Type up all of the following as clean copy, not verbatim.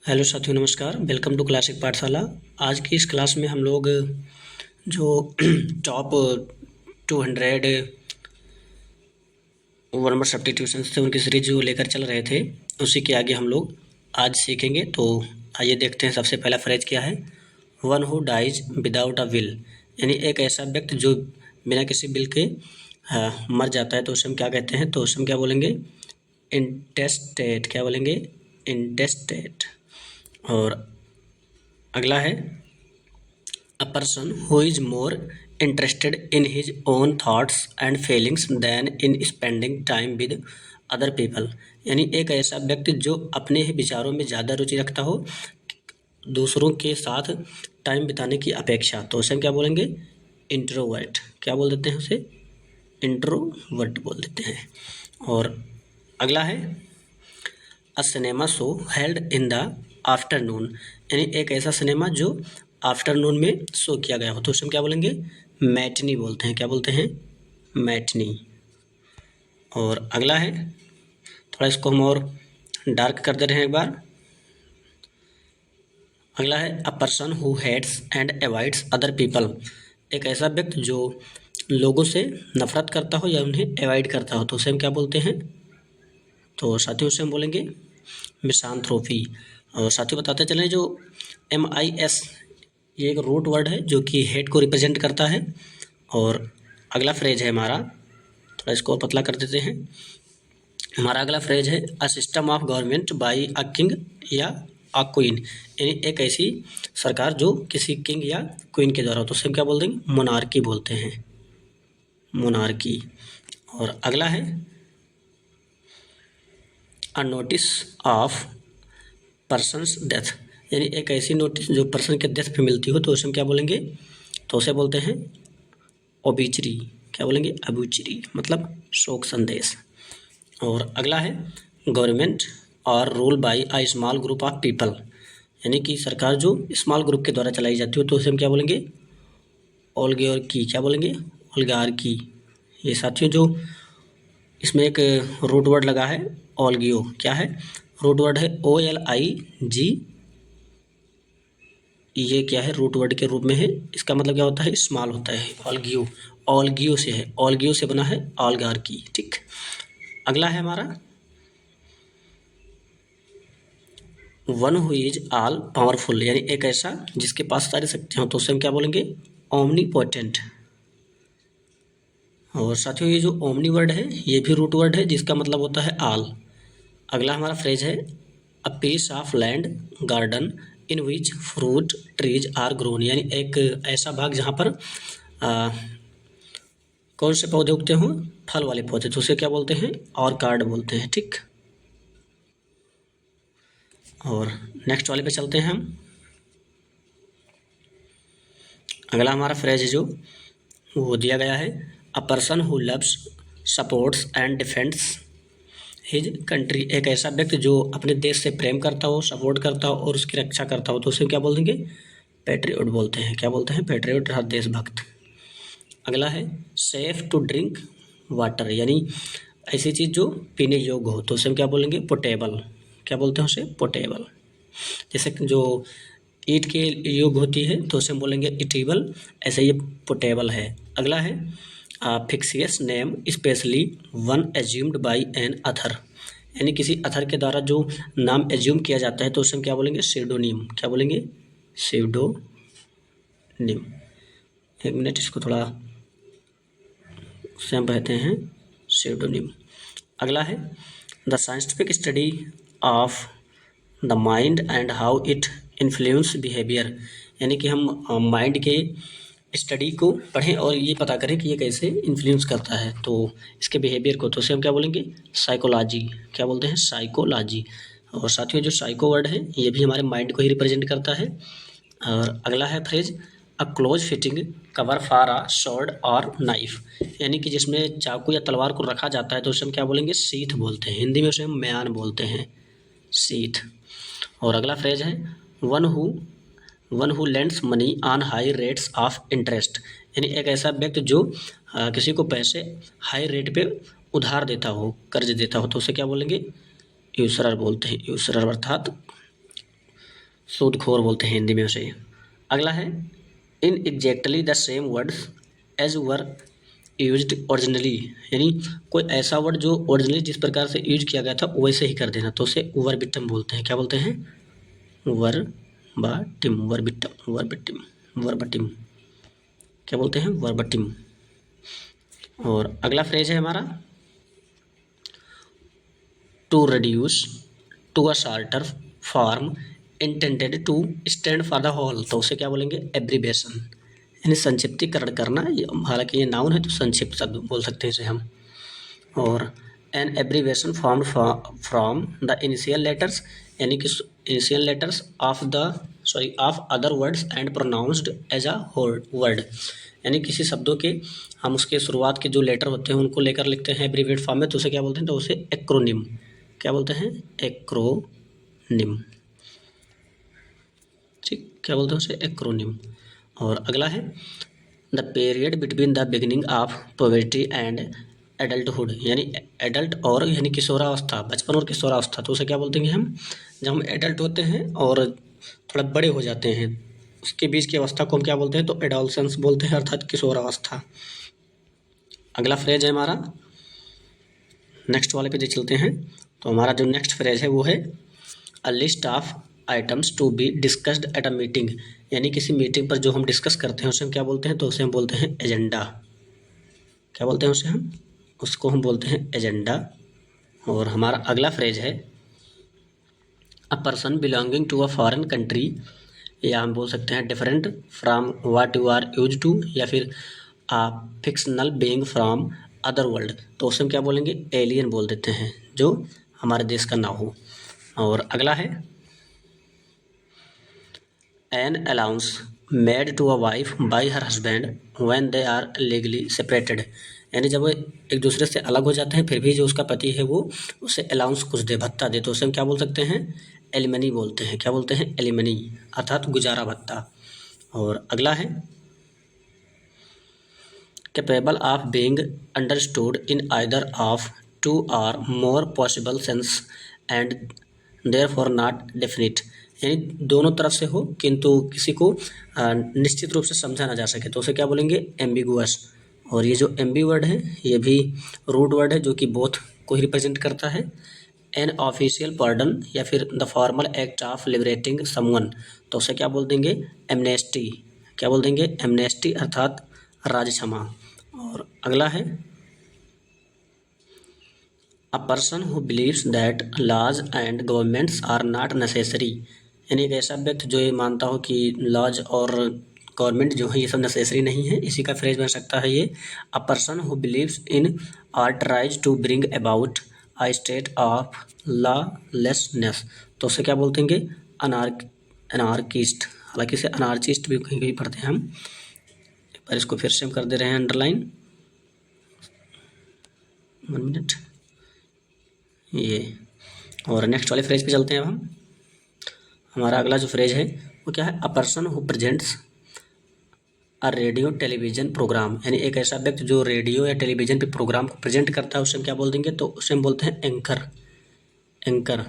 Hello साथियों, नमस्कार। Welcome to classic पाठशाला। आज की इस क्लास में हम लोग जो टॉप 200 वन वर्ड सब्स्टिट्यूशंस थे उनकी सीरीज जो लेकर चल रहे थे उसी के आगे हम लोग आज सीखेंगे। तो आइए देखते हैं। सबसे पहला फ्रेज क्या है? One who dies without a will, यानी एक ऐसा व्यक्ति जो बिना किसी बिल के मर जाता है तो उसे हम क्या कहते हैं? तो उसे हम क्या बोलेंगे? इंटेस्टेट। क्या बोलेंगे? इंटेस्टेट। और अगला है a person who is more interested in his own thoughts and feelings than in spending time with other people, यानी एक ऐसा व्यक्ति जो अपने ही विचारों में ज़्यादा रुचि रखता हो दूसरों के साथ टाइम बिताने की अपेक्षा। तो उसे हम क्या बोलेंगे? इंट्रोवर्ट। क्या बोल देते हैं उसे? इंट्रोवर्ट बोल देते हैं। और अगला है अ cinema show held in the afternoon, यानी एक ऐसा सिनेमा जो आफ्टरनून में शो किया गया हो तो उसे हम क्या बोलेंगे? मैटनी बोलते हैं। क्या बोलते हैं? मैटनी। और अगला है, थोड़ा इसको हम और डार्क कर दे रहे हैं एक बार। अगला है a person who hates and avoids other people, एक ऐसा व्यक्ति जो लोगों से नफरत करता हो या उन्हें अवॉइड करता हो तो उसे हम क्या बोलते हैं? तो साथियों उसे हम बोलेंगे मिसांथ्रोपी। और साथियों बताते चलें, जो MIS ये एक रूट वर्ड है जो कि हेट को रिप्रेजेंट करता है। और अगला फ्रेज है हमारा, थोड़ा इसको और पतला कर देते हैं। हमारा अगला फ्रेज है a system of government by a king या अ क्वीन, यानी एक ऐसी सरकार जो किसी किंग या क्वीन के द्वारा हो तो उसे हम क्या बोल देंगे? मोनार्की बोलते हैं। मोनार्की। और अगला है a notice of persons death, यानी एक ऐसी नोटिस जो पर्सन के डेथ पे मिलती हो तो उसे हम क्या बोलेंगे? तो उसे बोलते हैं ओबिचरी। क्या बोलेंगे? अबूचरी, मतलब शोक संदेश। और अगला है गवर्नमेंट और rule by a small group of people, यानी कि सरकार जो स्मॉल ग्रुप के द्वारा चलाई जाती हो तो उसे हम क्या बोलेंगे? ओलिगार्की। क्या बोलेंगे? ओलिगार्की। ये साथियों जो इसमें एक रूट वर्ड लगा है ओल्गियो, क्या है? रूट वर्ड है OLIG। ये क्या है? रूट वर्ड के रूप में है। इसका मतलब क्या होता है? स्मॉल होता है। ओल्गियो, ओल्गियो से है, ओल्गियो से बना है ओलिगार्की। ठीक। अगला है हमारा one who is all powerful, यानी एक ऐसा जिसके पास सारी शक्तियाँ हो तो उसे हम क्या बोलेंगे? ओमनीपोटेंट। और साथियों ये जो ओमनी वर्ड है ये भी रूट वर्ड है जिसका मतलब होता है ऑल। अगला हमारा फ्रेज है a piece of land garden in which fruit trees are grown, यानी एक ऐसा भाग जहाँ पर कौन से पौधे उगते हों? फल वाले पौधे, तो उसे क्या बोलते हैं? ऑर्कार्ड बोलते हैं। ठीक। और नेक्स्ट वाले पे चलते हैं हम। अगला हमारा फ्रेज जो वो दिया गया है a person who loves supports and defends his country, एक ऐसा व्यक्ति जो अपने देश से प्रेम करता हो, सपोर्ट करता हो और उसकी रक्षा करता हो तो उसे क्या बोल देंगे? पैट्रियट बोलते हैं। क्या बोलते हैं? पैट्रियट अर्थात देशभक्त। अगला है सेफ टू ड्रिंक वाटर, यानी ऐसी चीज़ जो पीने योग्य हो तो उसे हम क्या बोलेंगे? पोटेबल। क्या बोलते हैं उसे? पोटेबल। जैसे जो ईट के योग्य होती है तो उसे हम बोलेंगे इटेबल, ऐसे ये पोटेबल है। अगला है fictitious name especially one assumed by an author, यानी किसी अथर के द्वारा जो नाम एज्यूम किया जाता है तो उसे हम क्या बोलेंगे? सीडोनिम। क्या बोलेंगे? सीडोनिम। एक मिनट, इसको थोड़ा उसे हम कहते हैं सीडोनिम। अगला है the scientific study of the mind and how it influence behaviour, यानी कि हम माइंड के स्टडी को पढ़ें और ये पता करें कि ये कैसे इन्फ्लुएंस करता है तो इसके बिहेवियर को, तो उसे हम क्या बोलेंगे? साइकोलॉजी। क्या बोलते हैं? साइकोलॉजी। और साथियों जो साइको वर्ड है ये भी हमारे माइंड को ही रिप्रेजेंट करता है। और अगला है phrase a close fitting cover for a sword और नाइफ, यानी कि जिसमें चाकू या तलवार को रखा जाता है तो उसे हम क्या बोलेंगे? शीथ बोलते हैं। हिंदी में उसे हम म्यान बोलते हैं, शीथ। और अगला फ्रेज है one who lends money on high rates of interest, यानी एक ऐसा व्यक्ति जो किसी को पैसे हाई रेट पे उधार देता हो, कर्ज देता हो तो उसे क्या बोलेंगे? यूसरर बोलते हैं। यूसरर अर्थात सूदखोर बोलते हैं हिंदी में उसे। अगला है in exactly the same words as were used originally, यानी कोई ऐसा वर्ड जो ओरिजिनली जिस प्रकार से यूज किया गया था वैसे ही कर देना, तो उसे वर्बिटम बोलते हैं। क्या बोलते हैं? Verbatim, verbatim, verbatim, verbatim. क्या बोलते हैं? वर्बटिम। और अगला फ्रेज है हमारा to reduce to a shorter form intended to stand for the whole, तो उसे क्या बोलेंगे? एब्रीविएशन, यानी संक्षिप्तीकरण करना। हालांकि ये नाउन है तो संक्षिप्त शब्द बोल सकते हैं इसे हम। और an abbreviation form from the initial letters, यानी कि initial letters of other words and pronounced as a whole word, यानी किसी शब्दों के हम उसके शुरुआत के जो लेटर होते हैं उनको लेकर लिखते हैं एब्रीविएट फॉर्म में, तो उसे क्या बोलते हैं? तो उसे एक्रोनिम। क्या बोलते हैं? एक्रोनिम। ठीक, क्या बोलते हैं उसे? एक्रोनिम। और अगला है the period between the beginning of puberty and adulthood, यानी एडल्ट और यानी किशोरावस्था, बचपन और किशोरावस्था, तो उसे क्या बोलते हैं हम? जब हम एडल्ट होते हैं और थोड़ा बड़े हो जाते हैं उसके बीच की अवस्था को हम क्या बोलते हैं? तो एडोलसेंस बोलते हैं, अर्थात किशोरावस्था। अगला फ्रेज है हमारा, नेक्स्ट वाले पे चलते हैं। तो हमारा जो नेक्स्ट फ्रेज है वो है a list of items to be discussed at a meeting, यानी किसी मीटिंग पर जो हम डिस्कस करते हैं उसे हम क्या बोलते हैं? तो उसे हम बोलते हैं एजेंडा। क्या बोलते हैं उसे हम? उसको हम बोलते हैं एजेंडा। और हमारा अगला फ्रेज है a person belonging to a foreign country, या हम बोल सकते हैं different from what you are used to, या फिर a fictional being from other world, तो उसे हम क्या बोलेंगे? एलियन बोल देते हैं, जो हमारे देश का ना हो। और अगला है an allowance made to a wife by her husband when they are legally separated, यानी जब वो एक दूसरे से अलग हो जाते हैं फिर भी जो उसका पति है वो उसे अलाउंस कुछ दे, भत्ता दे, तो उसे हम क्या बोल सकते हैं? एलिमनी बोलते हैं। क्या बोलते हैं? एलिमनी, अर्थात गुजारा भत्ता। और अगला है capable of being understood in either of two or more possible sense and therefore not definite, यानी दोनों तरफ से हो किंतु किसी को निश्चित रूप से समझा ना जा सके, तो उसे क्या बोलेंगे? एम्बिगुअस। और ये जो एम्बी वर्ड है ये भी रूट वर्ड है जो कि बोथ को ही रिप्रेजेंट करता है। एन ऑफिशियल पार्डन या फिर the formal act of liberating someone, तो उसे क्या बोल देंगे? एमनेस्टी। क्या बोल देंगे? एमनेस्टी, अर्थात राज क्षमा। और अगला है a person who believes that laws and governments are not necessary, यानी एक ऐसा व्यक्ति जो ये मानता हो कि लॉज और गवर्नमेंट जो है ये सब नेसेसरी नहीं है, इसी का फ्रेज बन सकता है ये a person who believes in or tries to bring about a state of lawlessness, तो उसे क्या बोलते हैं? अनार्किस्ट। हालांकि इसे अनार्चिस्ट भी कहीं कहीं पढ़ते हैं हम, पर इसको फिर से हम कर दे रहे हैं अंडरलाइन। 1 मिनट ये। और नेक्स्ट वाले फ्रेज पे चलते हैं अब हम। हमारा अगला जो फ्रेज है वो क्या है? A person who presents a radio television programme, यानी एक ऐसा व्यक्ति जो रेडियो या टेलीविजन पे प्रोग्राम को प्रेजेंट करता है उसे हम क्या बोल देंगे? तो उसे हम बोलते हैं एंकर। एंकर,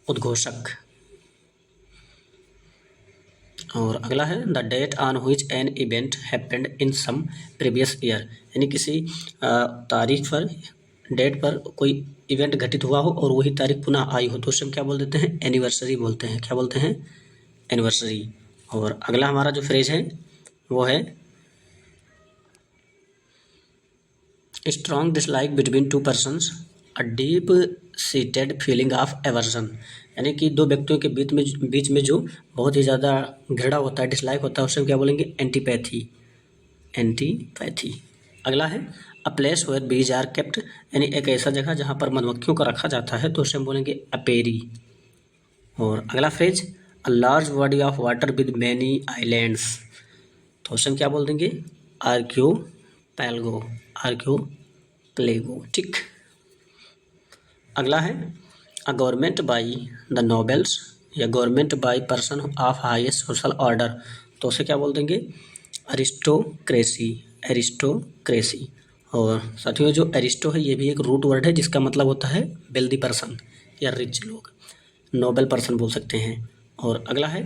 उद्घोषक। और अगला है the date on which an event happened in some previous year, यानी किसी तारीख पर, डेट पर कोई इवेंट घटित हुआ हो और वही तारीख पुनः आई हो, तो उसे हम क्या बोल देते हैं? एनिवर्सरी बोलते हैं। क्या बोलते हैं? एनिवर्सरी। और अगला हमारा जो फ्रेज है वो है strong dislike between two persons a deep seated feeling of aversion, यानी कि दो व्यक्तियों के बीच में जो बहुत ही ज़्यादा घृणा होता है, डिसलाइक होता है, उसे हम क्या बोलेंगे? एंटीपैथी। एंटीपैथी। अगला है a place where bees are kept, यानी एक ऐसा जगह जहाँ पर मधुमक्खियों को रखा जाता है, तो उसे हम बोलेंगे अपेरी। और अगला phrase a large body of water with many islands, तो उसे हम क्या बोल देंगे? आर्क्यो पैल्गो। आर्क्यो प्लेगो। ठीक। अगला है a government by the nobles या government by person of highest social order, तो उसे क्या बोल देंगे? अरिस्टोक्रेसी। एरिस्टोक्रेसी। और साथियों जो एरिस्टो है ये भी एक रूट वर्ड है जिसका मतलब होता है वेल्दी पर्सन या रिच लोग, नोबल पर्सन बोल सकते हैं। और अगला है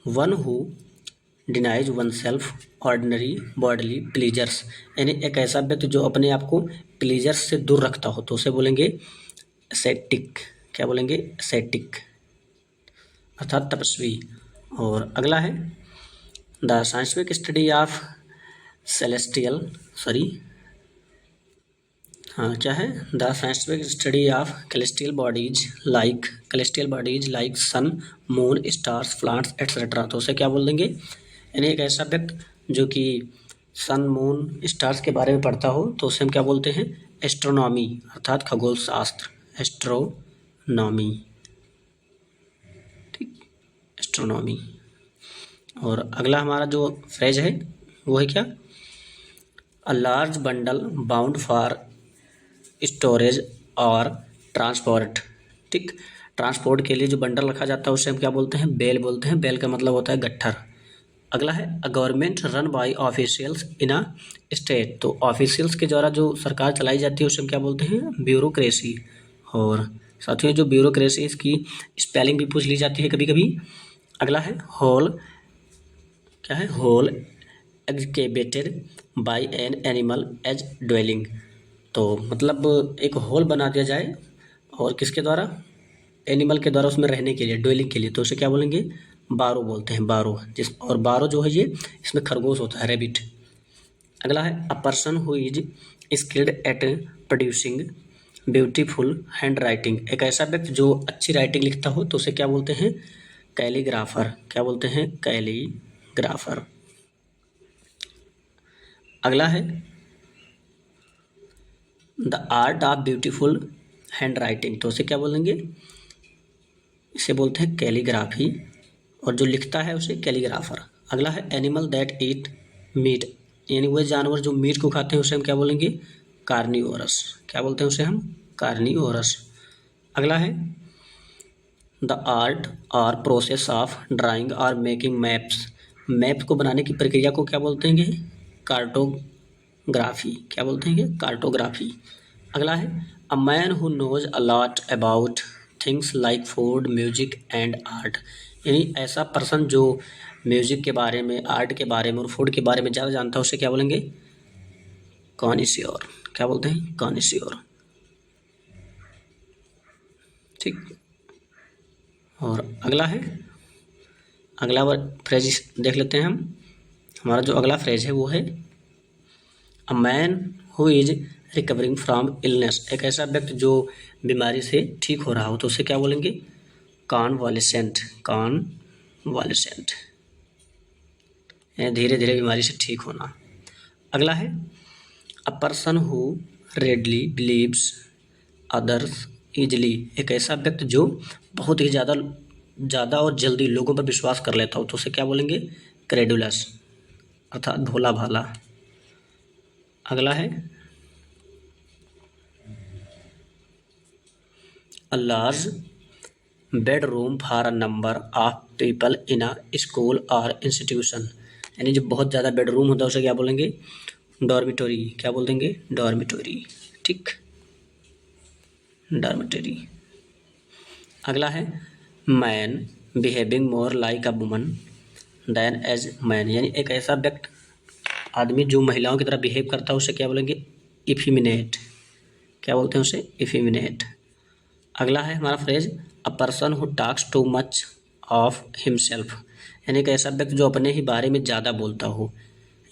one who denies one self ordinary bodily pleasures, यानी एक ऐसा व्यक्ति जो अपने आप को प्लीजर्स से दूर रखता हो तो उसे बोलेंगे एसेटिक। क्या बोलेंगे? एसेटिक अर्थात तपस्वी। और अगला है the scientific study of celestial क्या है? The scientific study of celestial bodies like sun moon stars plants etcetera, तो उसे क्या बोल देंगे? यानी एक ऐसा व्यक्ति जो कि सन मून स्टार्स के बारे में पढ़ता हो तो उसे हम क्या बोलते हैं? एस्ट्रोनॉमी अर्थात खगोल शास्त्र, एस्ट्रोनॉमी। ठीक, एस्ट्रोनॉमी। और अगला हमारा जो फ्रेज है वो है क्या? A large bundle bound for storage और ट्रांसपोर्ट। ठीक, ट्रांसपोर्ट के लिए जो बंडल रखा जाता है उसे हम क्या बोलते हैं? बेल बोलते हैं। बेल का मतलब होता है गट्ठर। अगला है a government run by officials in a state, तो ऑफिशियल्स के द्वारा जो सरकार चलाई जाती है उसे हम क्या बोलते हैं? ब्यूरोक्रेसी। और साथियों जो ब्यूरोक्रेसी इसकी स्पेलिंग भी पूछ ली जाती है कभी कभी। अगला है होल, क्या है? Hole excavated by an animal as dwelling, तो मतलब एक होल बना दिया जाए और किसके द्वारा? एनिमल के द्वारा उसमें रहने के लिए, ड्वेलिंग के लिए, तो उसे क्या बोलेंगे? बारो बोलते हैं, बारो। और बारो जो है ये इसमें खरगोश होता है, रैबिट। अगला है a person who is skilled at producing beautiful hand writing, एक ऐसा व्यक्ति जो अच्छी राइटिंग लिखता हो तो उसे क्या बोलते हैं? कैलीग्राफर। क्या बोलते हैं? कैलीग्राफर। अगला है the art of beautiful hand writing, तो उसे क्या बोलेंगे? इसे बोलते हैं कैलीग्राफी, और जो लिखता है उसे कैलीग्राफर। अगला है एनिमल दैट ईट मीट, यानी वह जानवर जो मीट को खाते हैं उसे हम क्या बोलेंगे? कार्निवोरस। क्या बोलते हैं उसे हम? कार्निवोरस। अगला है द आर्ट और प्रोसेस ऑफ ड्राइंग और मेकिंग मैप्स, मैप को बनाने की प्रक्रिया को क्या बोलते हैं? कार्टोग्राफी। क्या बोलते हैं? कार्टोग्राफी। अगला है a man who knows a lot about things like food music and art, यानी ऐसा पर्सन जो म्यूजिक के बारे में, आर्ट के बारे में और फूड के बारे में ज़्यादा जानता है उसे क्या बोलेंगे? कॉनिसियोर। क्या बोलते हैं? कॉनिसियोर। ठीक, और अगला है, अगला फ्रेज देख लेते हैं हम। हमारा जो अगला फ्रेज है वो है a man who is recovering from illness, एक ऐसा व्यक्ति जो बीमारी से ठीक हो रहा हो तो उसे क्या बोलेंगे? कॉन्वालेसेंट। कॉन्वालेसेंट, धीरे धीरे बीमारी से ठीक होना। अगला है a person who readily believes others easily, एक ऐसा व्यक्ति जो बहुत ही ज़्यादा और जल्दी लोगों पर विश्वास कर लेता हो तो उसे क्या बोलेंगे? क्रेडुलस अर्थात भोला भाला। अगला है a large bedroom for a number of people in a school और इंस्टीट्यूशन, यानी जो बहुत ज़्यादा बेडरूम होता है उसे क्या बोलेंगे? डॉर्मिटोरी। क्या बोल देंगे? डॉर्मिटोरी। ठीक, डॉर्मिटोरी। अगला है man behaving more like a woman then as man, यानी एक ऐसा व्यक्ति, आदमी जो महिलाओं की तरह बिहेव करता है उसे क्या बोलेंगे? इफिमिनेट। क्या बोलते हैं उसे? इफिमिनेट। अगला है हमारा phrase a person who talks too much of himself, यानी एक ऐसा व्यक्ति जो अपने ही बारे में ज़्यादा बोलता हो,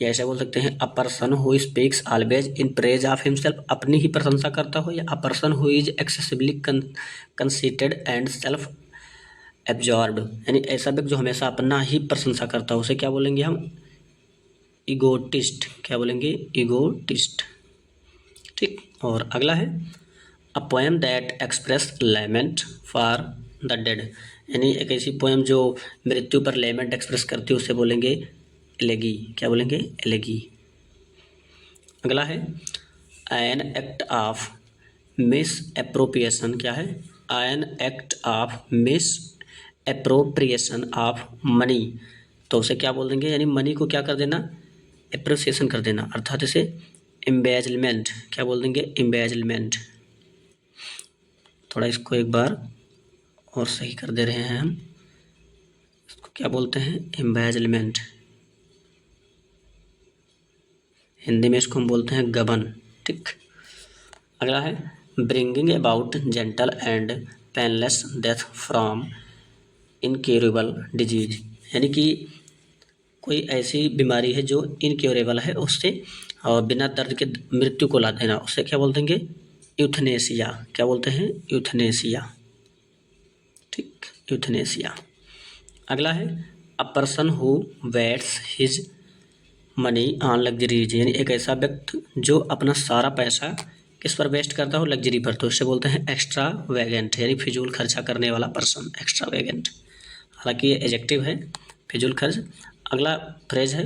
या ऐसे बोल सकते हैं अ person who speaks always in praise of himself, अपनी ही प्रशंसा करता हो, या अ person who is excessively conceited and self absorbed, यानी ऐसा व्यक्ति जो हमेशा अपना ही प्रशंसा करता हो उसे क्या बोलेंगे हम? ईगोटिस्ट। क्या बोलेंगे? ईगोटिस्ट। ठीक, और अगला है a poem that express lament for the dead, यानी एक ऐसी पोएम जो मृत्यु पर लैमेंट एक्सप्रेस करती है उसे बोलेंगे एलेगी। क्या बोलेंगे? एलेगी। अगला है an act of miss appropriation, क्या है? An act of miss appropriation of money, तो उसे क्या बोल देंगे? यानी मनी को क्या कर देना? एप्रोसिएशन कर देना, अर्थात इसे एम्बेजलमेंट। क्या बोल देंगे? एम्बेजलमेंट। थोड़ा इसको एक बार और सही कर दे रहे हैं हम। क्या बोलते हैं? एम्बेजलमेंट। हिंदी में इसको हम बोलते हैं गबन। ठीक। अगला है bringing about gentle and painless death from incurable disease, यानी कि कोई ऐसी बीमारी है जो इनक्योरेबल है, उससे और बिना दर्द के मृत्यु को ला देना, उससे क्या बोल देंगे? यूथनेसिया। क्या बोलते हैं? यूथनेसिया। ठीक, यूथनेसिया। अगला है a person who wastes his money on luxuries, यानी एक ऐसा व्यक्ति जो अपना सारा पैसा किस पर वेस्ट करता हो? लग्जरी पर, तो इससे बोलते हैं एक्स्ट्रा वैगेंट, यानी फिजूल खर्चा करने वाला पर्सन, एक्स्ट्रा वैगेंट। हालांकि ये एडजेक्टिव है, फिजूल खर्च। अगला फ्रेज है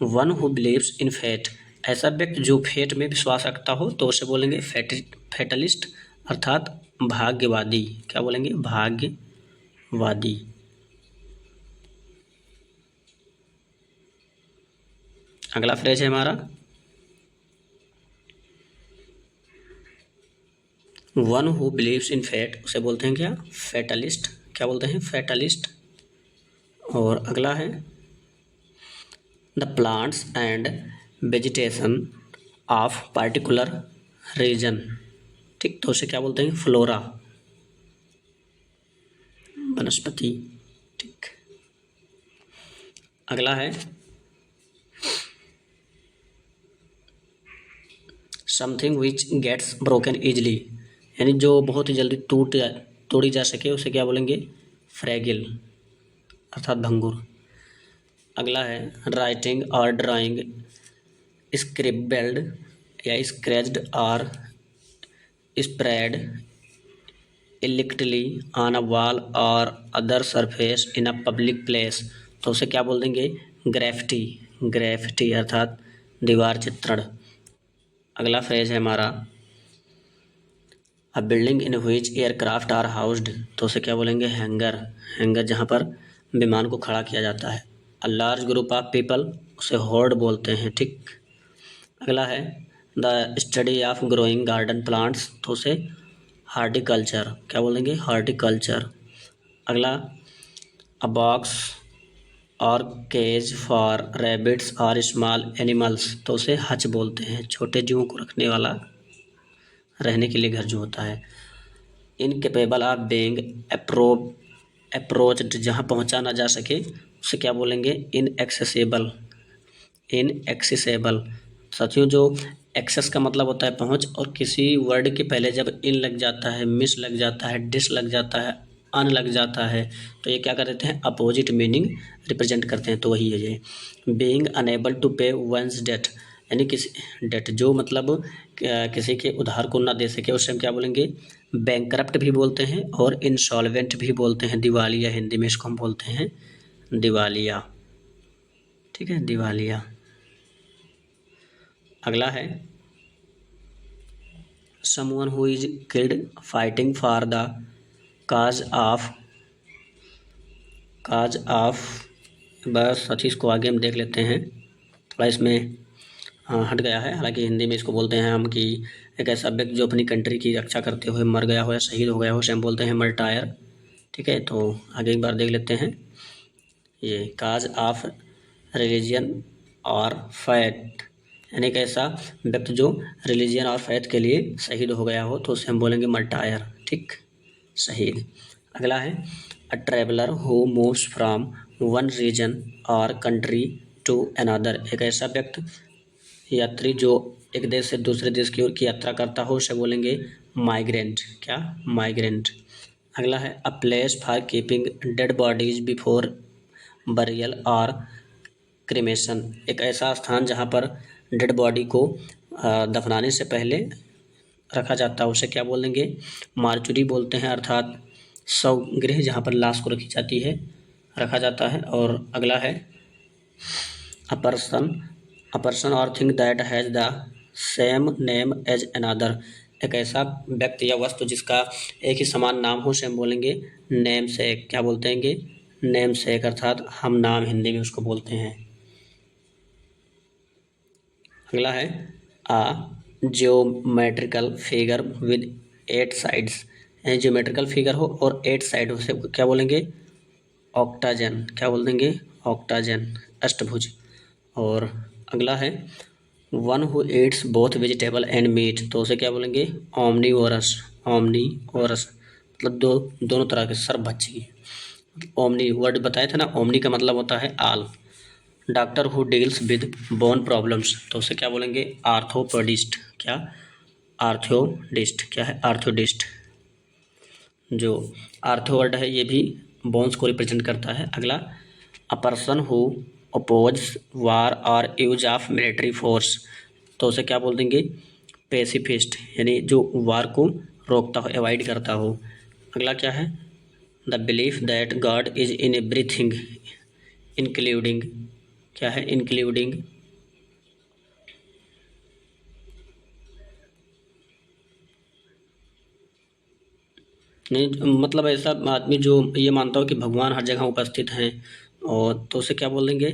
one who believes in fate, ऐसा व्यक्ति जो फेट में विश्वास रखता हो, तो उसे बोलेंगे फेटलिस्ट, अर्थात भाग्यवादी। क्या बोलेंगे? भाग्यवादी। अगला फ्रेज है हमारा one who believes in fate, उसे बोलते हैं क्या? फेटलिस्ट। क्या बोलते हैं? फेटलिस्ट। और अगला है the plants and vegetation of particular reason. ठीक, तो उसे क्या बोलते हैं? फ्लोरा, वनस्पति। ठीक। अगला है something which gets broken easily, यानी जो बहुत ही जल्दी तोड़ी जा सके, उसे क्या बोलेंगे? फ्रैगिल, अर्थात भंगुर। अगला है राइटिंग और ड्राइंग स्क्रिबल्ड या स्क्रैच्ड और स्प्रेड इलिक्टली ऑन अ वॉल और other surface in a public place, तो उसे क्या बोल देंगे? ग्रेफिटी। ग्रेफिटी अर्थात दीवार चित्रण। अगला फ्रेज है हमारा a building in which aircraft are housed, तो उसे क्या बोलेंगे? हैंगर। हैंगर जहाँ पर विमान को खड़ा किया जाता है। A large group of people, उसे होर्ड बोलते हैं। ठीक। अगला है the study of growing garden plants, तो उसे हार्टिकल्चर। क्या बोलेंगे? हार्टिकल्चर। अगला अ बॉक्स और केज फॉर रैबिट्स और स्मॉल एनिमल्स, तो उसे हच बोलते हैं, छोटे जीवों को रखने वाला, रहने के लिए घर जो होता है। इनकेपेबल ऑफ बीइंग अप्रोच्ड, जहाँ पहुँचा ना जा सके, उसे क्या बोलेंगे? इनएक्सेसिबल। इनएक्सेसिबल। साथियों, जो एक्सेस का मतलब होता है पहुँच, और किसी वर्ड के पहले जब इन लग जाता है, मिस लग जाता है, डिस लग जाता है, अन लग जाता है, तो ये क्या कर देते हैं? अपोजिट मीनिंग रिप्रेजेंट करते हैं, तो वही है ये। बीइंग अनेबल टू पे वंस डेट, यानी किसी डेट जो मतलब किसी के उधार को ना दे सके, उसे हम क्या बोलेंगे? बैंकरप्ट भी बोलते हैं और इंसॉल्वेंट भी बोलते हैं। दिवालिया, हिंदी में इसको हम बोलते हैं दिवालिया। ठीक है, दिवालिया। अगला है someone who is killed fighting for the cause of बस साथी, इसको आगे हम देख लेते हैं। थोड़ा इसमें हट गया है, हालांकि हिंदी में इसको बोलते हैं हम कि एक ऐसा व्यक्ति जो अपनी कंट्री की रक्षा करते हुए मर गया हो या शहीद हो गया हो, उसे हम बोलते हैं मर्टायर। ठीक है, तो आगे एक बार देख लेते हैं। ये काज ऑफ रिलीजन और फैथ, यानी कि ऐसा व्यक्ति जो रिलीजन और फैथ के लिए शहीद हो गया हो, तो उसे हम बोलेंगे मर्टायर। ठीक, शहीद। अगला है a traveller who moves from one region or country to another, एक ऐसा व्यक्ति, यात्री जो एक देश से दूसरे देश की ओर की यात्रा करता हो, उसे बोलेंगे माइग्रेंट। क्या? माइग्रेंट। अगला है a place for keeping dead bodies before burial और क्रिमेशन, एक ऐसा स्थान जहाँ पर डेड बॉडी को दफनाने से पहले रखा जाता है, उसे क्या बोलेंगे? मार्चुरी बोलते हैं, अर्थात शवगृह जहाँ पर लाश को रखी जाती है, रखा जाता है। और अगला है a person or thing that has the same name as another, एक ऐसा व्यक्ति या वस्तु जिसका एक ही समान नाम हो, उसे हम बोलेंगे नेम सेक। क्या बोलते हैं? नेम सेक, अर्थात हम नाम, हिंदी में उसको बोलते हैं। अगला है आ ज्योमेट्रिकल फिगर विद 8 साइड्स, यानी ज्योमेट्रिकल फिगर हो और 8 साइड हो, उसे क्या बोलेंगे? ऑक्टाजन, क्या बोल देंगे, ऑक्टाजन, अष्टभुज। और अगला है one who eats both vegetable and meat, तो उसे क्या बोलेंगे, ओमनीवोरस, ओमनीवोरस मतलब दोनों तरह के सर्वभक्षी। ओमनी वर्ड बताया था ना, ओमनी का मतलब होता है आल। Doctor who deals with bone problems, तो उसे क्या बोलेंगे, आर्थोपेडिस्ट, क्या, आर्थोडिस्ट, क्या है, आर्थोडिस्ट। जो आर्थो वर्ड है ये भी बोन्स को रिप्रेजेंट करता है। अगला अ पर्सन हु अपोज वार और यूज ऑफ मिलिट्री फोर्स, तो उसे क्या बोल देंगे, पेसिफिस्ट, यानी जो वार को रोकता हो, अवॉइड करता हो। अगला क्या है, the belief that God is in everything including, क्या है, इंक्लूडिंग, नहीं मतलब ऐसा आदमी जो ये मानता हो कि भगवान हर जगह उपस्थित हैं, और तो उसे क्या बोल देंगे,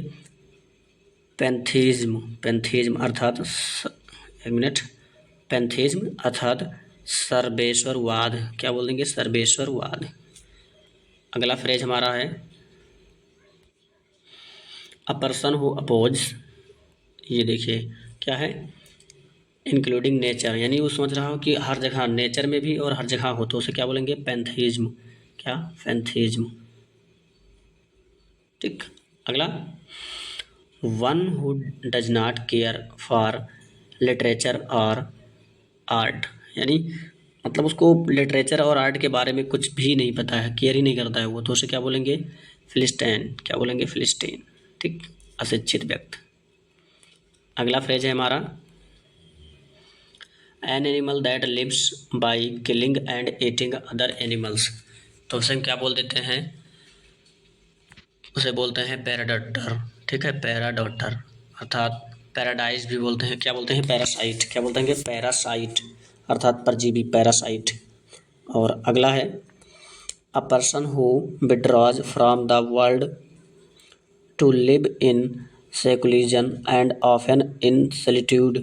पैंथीज्म, पैंथीज्म अर्थात एक मिनट, पैंथीज्म अर्थात सर्वेश्वरवाद, क्या बोल देंगे, सर्वेश्वरवाद। अगला फ्रेज हमारा है अ पर्सन हु अपोज, ये देखिए क्या है, इंक्लूडिंग नेचर, यानी वो समझ रहा हो कि हर जगह, नेचर में भी और हर जगह हो, तो उसे क्या बोलेंगे, पैंथीज्म, क्या, पैंथीज्म। ठीक। अगला one who does not care for literature और आर्ट, यानी मतलब उसको लिटरेचर और आर्ट के बारे में कुछ भी नहीं पता है, केयर ही नहीं करता है वो, तो उसे क्या बोलेंगे, फिलिस्टीन, क्या बोलेंगे, फिलिस्टीन। ठीक, अशिक्षित व्यक्ति। अगला फ्रेज है हमारा an animal that lives by killing and eating other animals, तो उसे हम क्या बोल देते हैं, उसे बोलते हैं पैराडॉप्टर। ठीक है, पैराडॉप्टर अर्थात पैराडाइज भी बोलते हैं, क्या बोलते हैं, पैरासाइट, क्या बोलते हैं, पैरासाइट अर्थात परजीवी, पैरासाइट। और अगला है a person who withdraws from the world to live in seclusion and often in solitude,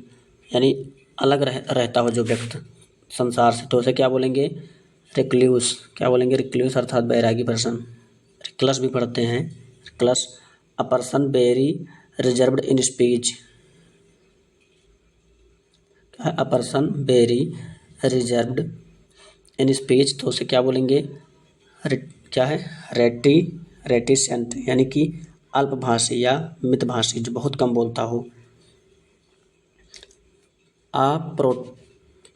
यानी अलग रहता हो जो व्यक्ति संसार से, तो उसे क्या बोलेंगे, रिक्ल्यूस, क्या बोलेंगे, रिक्ल्यूस अर्थात बैरागी पर्सन। रिक्लस भी पढ़ते हैं, recluse a person very reserved in speech, a person very reserved in speech, तो उसे क्या बोलेंगे, क्या है, रेटिसेंट, यानी कि अल्पभाषी या मितभाषी, जो बहुत कम बोलता हो। प्रो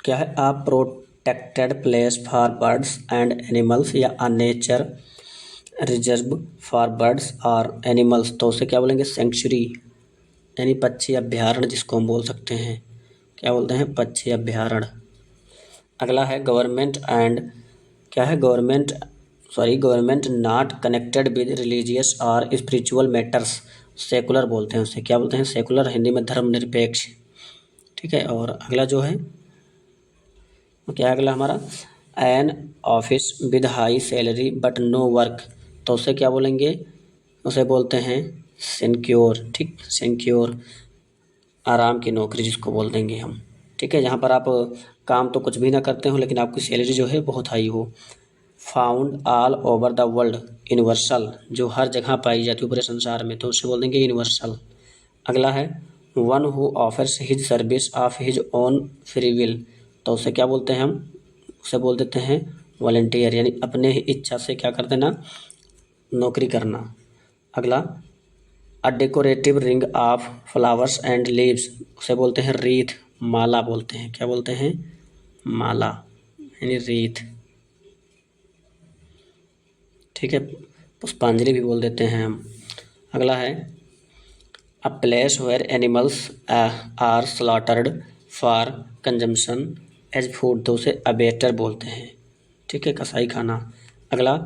क्या है, a protected place for birds and animals, या a nature reserve for birds और एनिमल्स, तो उसे क्या बोलेंगे, सेंचुरी, यानी पक्षी अभ्यारण्य जिसको हम बोल सकते हैं, क्या बोलते हैं, पक्षी अभ्यारण्य। अगला है गवर्नमेंट एंड, क्या है, government not connected with religious और स्पिरिचुअल मैटर्स, सेकुलर बोलते हैं उसे, क्या बोलते हैं, सेकुलर, हिंदी में धर्मनिरपेक्ष। ठीक है। और अगला जो है क्या है, अगला हमारा an office with high salary but no work, तो उसे क्या बोलेंगे, उसे बोलते हैं सिक्योर। ठीक, सिक्योर, आराम की नौकरी जिसको बोल देंगे हम। ठीक है, जहाँ पर आप काम तो कुछ भी ना करते हो लेकिन आपकी सैलरी जो है बहुत हाई हो। Found all over the world, universal, जो हर जगह पाई जाती है पूरे संसार में, तो उसे बोल देंगे यूनिवर्सल। अगला है one who offers his service of his own free will, तो उसे क्या बोलते हैं हम, उसे बोल देते हैं वॉलंटियर, यानी अपने ही इच्छा से क्या कर देना, नौकरी करना। अगला a decorative ring of flowers and leaves, उसे बोलते हैं रीथ, माला बोलते हैं, क्या बोलते हैं, माला, यानी रीथ। ठीक है, पुष्पांजलि भी बोल देते हैं हम। अगला है a place where animals are slaughtered for consumption as food, तो उसे अबेटर बोलते हैं। ठीक है, कसाई खाना। अगला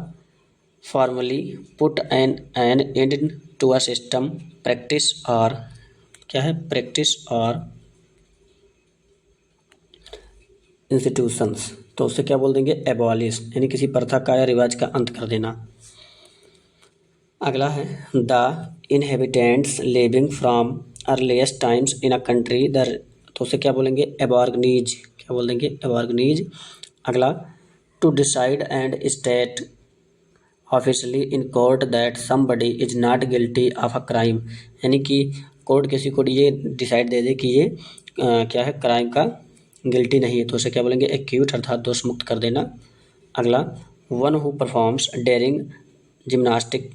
formally put an end to a system practice, और क्या है, प्रैक्टिस और इंस्टीट्यूशंस, तो उसे क्या बोल देंगे, एबॉलिश, यानी किसी प्रथा का या रिवाज का अंत कर देना। अगला है the inhabitants living from earliest times in a country the, तो उसे क्या बोलेंगे, एबॉर्गनीज, क्या बोल देंगे, एबॉर्गनीज। अगला to decide and state officially in court that somebody is not guilty of a crime, यानी कि कोर्ट किसी को ये डिसाइड दे दे कि ये क्या है, क्राइम का गिल्टी नहीं है, तो उसे क्या बोलेंगे, एक्यूट, अर्थात दोष मुक्त कर देना। अगला, one who performs daring gymnastic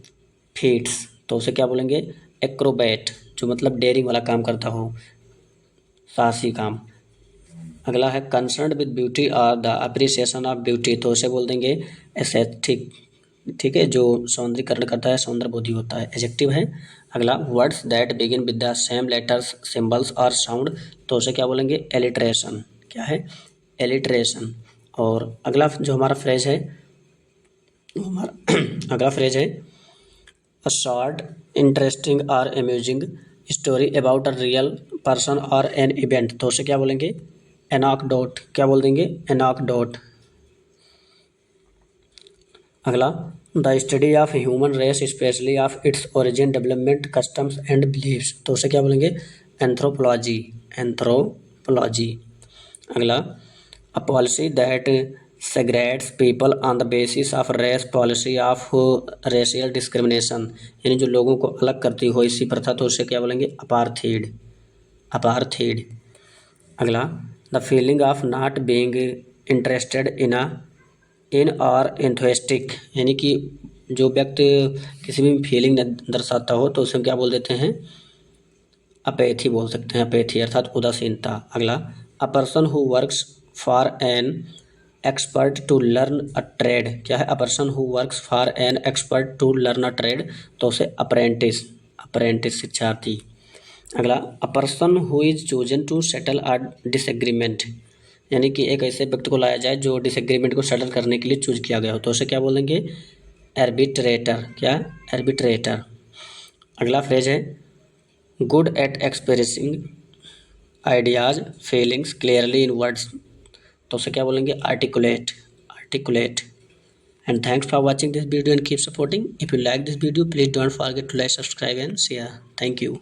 feats, तो उसे क्या बोलेंगे, एक्रोबैट, जो मतलब डेयरिंग वाला काम करता हो, साहसी काम। अगला है कंसर्न विद ब्यूटी और द अप्रिसिएशन ऑफ ब्यूटी, तो उसे बोल देंगे एस्थेटिक, ठीक है, जो सौंदर्यीकरण करता है, सौंदर्यबोधी होता है, एडजेक्टिव है। अगला, words that begin with the same letters, symbols और साउंड, तो उसे क्या बोलेंगे, एलिट्रेशन, क्या है, एलिट्रेशन। और अगला जो हमारा फ्रेज है, वो हमारा अगला फ्रेज है अ शॉर्ट इंटरेस्टिंग और amusing story about a real person और एन इवेंट, तो उसे क्या बोलेंगे, एनॉकडोट, क्या बोल देंगे, एनॉकडोट। अगला, the study of human race specially of its origin, development, customs and beliefs, तो उसे क्या बोलेंगे, एंथ्रोपोलॉजी, एंथ्रोपोलॉजी। अगला, a policy that segregates people on the basis of race, policy of racial discrimination, यानी जो लोगों को अलग करती हो इसी प्रथा, तो उसे क्या बोलेंगे, अपार्थीड, अपार्थीड। अगला, the feeling of not being interested in और एंथुसियास्टिक, यानी कि जो व्यक्ति किसी भी फीलिंग दर्शाता हो तो उसे क्या बोल देते हैं, अपैथी बोल सकते हैं, अपैथी अर्थात उदासीनता। अगला, a person who works for an expert to learn a trade, क्या है, a person who works for an expert to learn a trade, तो उसे अप्रेंटिस, अप्रेंटिस, शिक्षार्थी। अगला, a person who is chosen to settle a disagreement, यानी कि एक ऐसे व्यक्ति को लाया जाए जो डिसएग्रीमेंट को सेटल करने के लिए चूज किया गया हो, तो उसे क्या बोलेंगे, आर्बिट्रेटर, क्या, आर्बिट्रेटर। अगला फ्रेज है good at expressing ideas feelings clearly in words, तो उसे क्या बोलेंगे, articulate, articulate. And thanks for watching this video and keep supporting. If you like this video please don't forget to like, subscribe and share. Thank you.